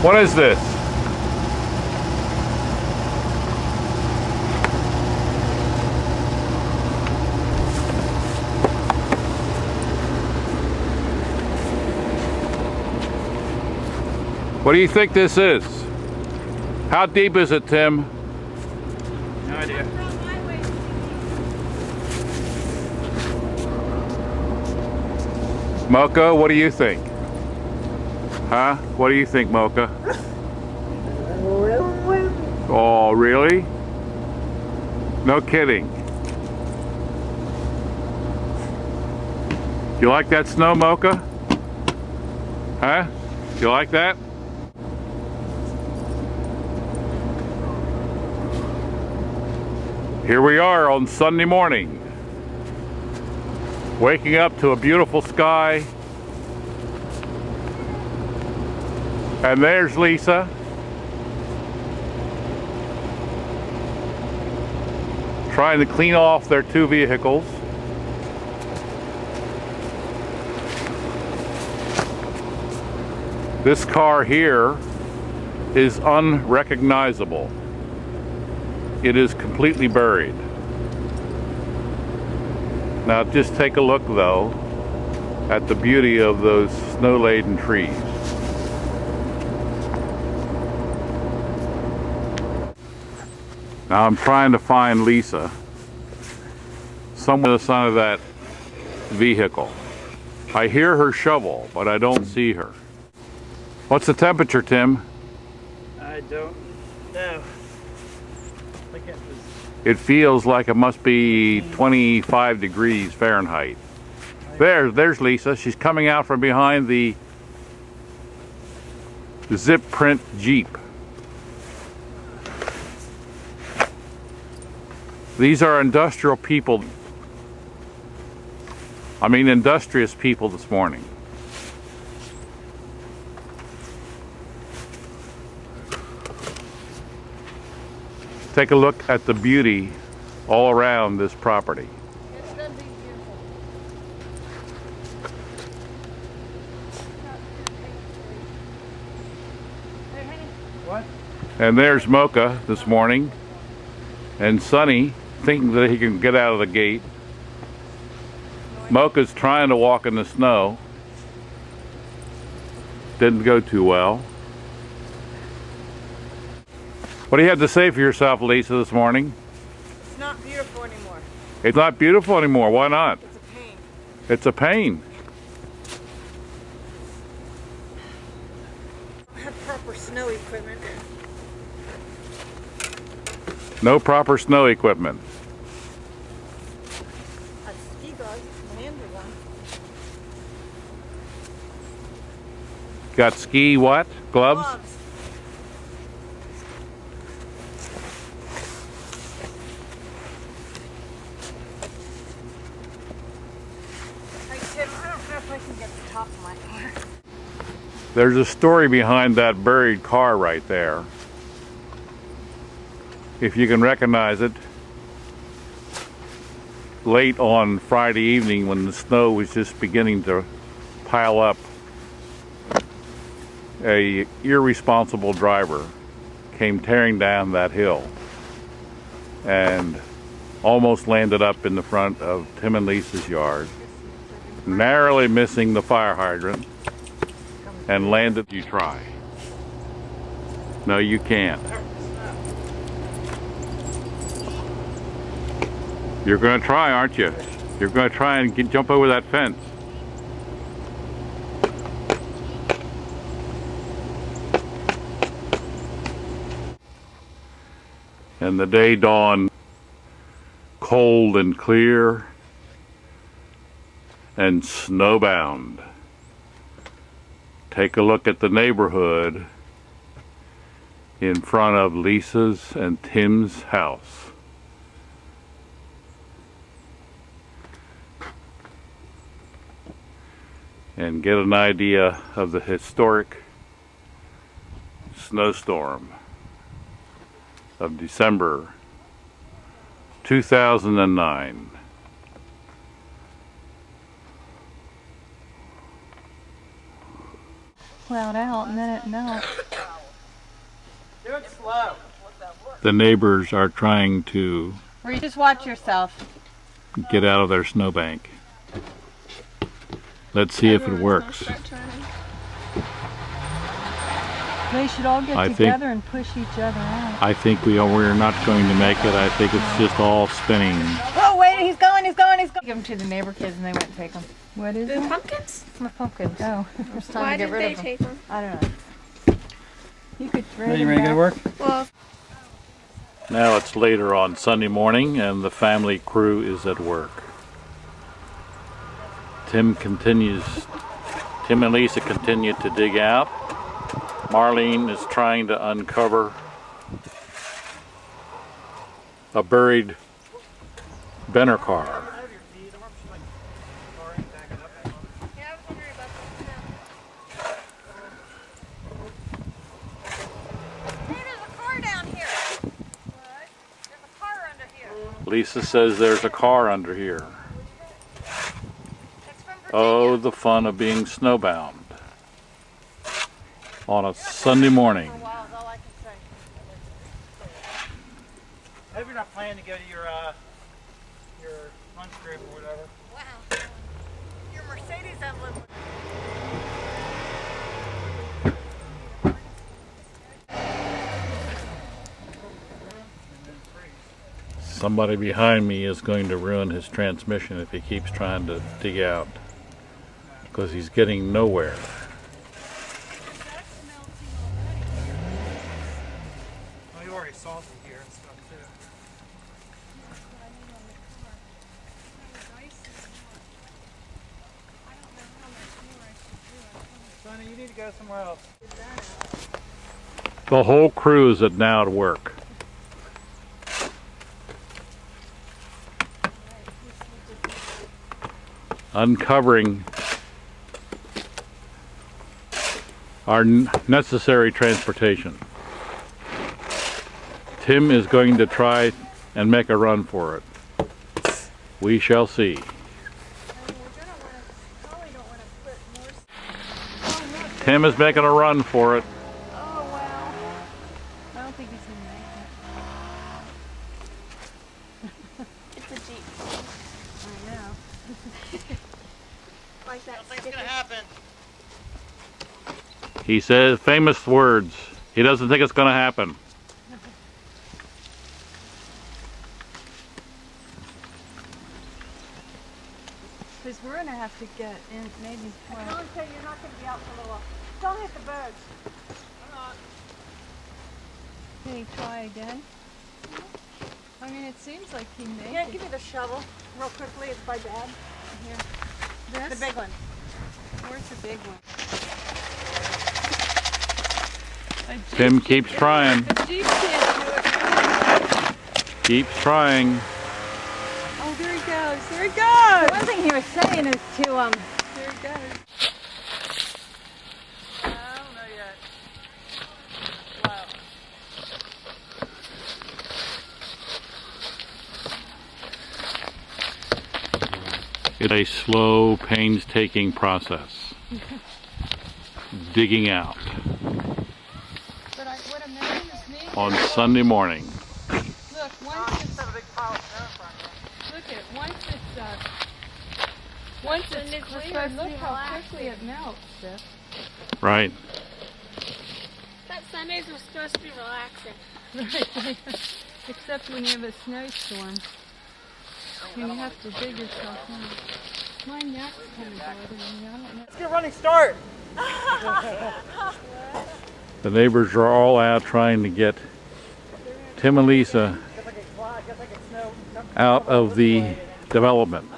What is this? What do you think this is? How deep is it, Tim? No idea. Mocha, what do you think? Huh? What do you think, Mocha? Oh, really? No kidding. You like that snow, Mocha? Huh? You like that? Here we are on Sunday morning, waking up to a beautiful sky. And there's Lisa. Trying to clean off their two vehicles. This car here is unrecognizable. It is completely buried. Now just take a look though at the beauty of those snow-laden trees. Now I'm trying to find Lisa somewhere on the side of that vehicle. I hear her shovel, but I don't see her. What's the temperature, Tim? I don't know. Look at this. It feels like it must be 25 degrees Fahrenheit. There's Lisa. She's coming out from behind the zip print Jeep. These are industrial people. I mean industrious people this morning. Take a look at the beauty all around this property. It's gonna be beautiful. What? And there's Mocha this morning, and Sonny thinking that he can get out of the gate. Mocha's trying to walk in the snow. Didn't go too well. What do you have to say for yourself, Lisa, this morning? It's not beautiful anymore. It's not beautiful anymore. Why not? It's a pain. It's a pain. I don't have proper snow equipment. No proper snow equipment. A ski gloves, my hands are gone. Got ski what? Gloves? Hey Tim, I don't know if I can get the top of my car. There's a story behind that buried car right there. If you can recognize it, late on Friday evening when the snow was just beginning to pile up, a irresponsible driver came tearing down that hill and almost landed up in the front of Tim and Lisa's yard, narrowly missing the fire hydrant, and landed. You try. No, you can't. You're going to try, aren't you? You're going to try and jump over that fence. And the day dawned cold and clear and snowbound. Take a look at the neighborhood in front of Lisa's and Tim's house. And get an idea of the historic snowstorm of December 2009. Plowed out and then it melted. Do it slow. The neighbors are trying to Or you just watch yourself. get out of their snowbank. Let's see if it works. They should all get together and push each other out. I think we're not going to make it. I think it's just all spinning. Oh wait, he's going. Give them to the neighbor kids and they went and take them. What is it? The pumpkins? My pumpkins. Oh, it's time Why to get did rid they of them. take them? I don't know. You could throw Are you them ready to go to back. work? Well, Now it's later on Sunday morning and the family crew is at work. Tim and Lisa continue to dig out. Marlene is trying to uncover a buried Benner car. yeah, I was wondering about that. Hey, there's a car down here. What? There's a car under here. Lisa says there's a car under here. It's from Virginia. Oh, the fun of being snowbound on a Sunday morning. Wow, is all I can say. I hope you're not planning to go to your lunch group or whatever. Wow. Your Mercedes emblem. Somebody behind me is going to ruin his transmission if he keeps trying to dig out, because he's getting nowhere. Oh, you already saw some here and stuff too. Sonny, you need to go somewhere else. The whole crew is now at work. Uncovering our necessary transportation. Tim is going to try and make a run for it. We shall see. Tim is making a run for it. Oh, wow. I don't think he's going to make it. It's a Jeep. I know. Like that. What's gonna happen? He says famous words. He doesn't think it's going to happen. Because we're going to have to get in maybe. I can only tell you you're not going to be out for a little while. Don't hit the birds. Can he try again? I mean, it seems like he may. Yeah, give me the shovel real quickly. It's by Dad. Here. The This? big one. Where's the big one? Tim keeps trying. The Jeep can't do it. Keeps trying. Oh, there he goes. There he goes. One thing he was saying is to There he goes. I don't know yet. Wow. It's a slow, painstaking process. Digging out But what amazes me on Sunday morning. look, once it's, A big pile of snow in front of you. look at, once it's clear, look how quickly it melts, Steph. Right. that Sundays were supposed to be relaxing. Right. Except when you have a snowstorm. And you have to dig yourself in. My neck's kind of bothering me. I don't know. Let's get a running start. The neighbors are all out trying to get Tim and Lisa out of the development.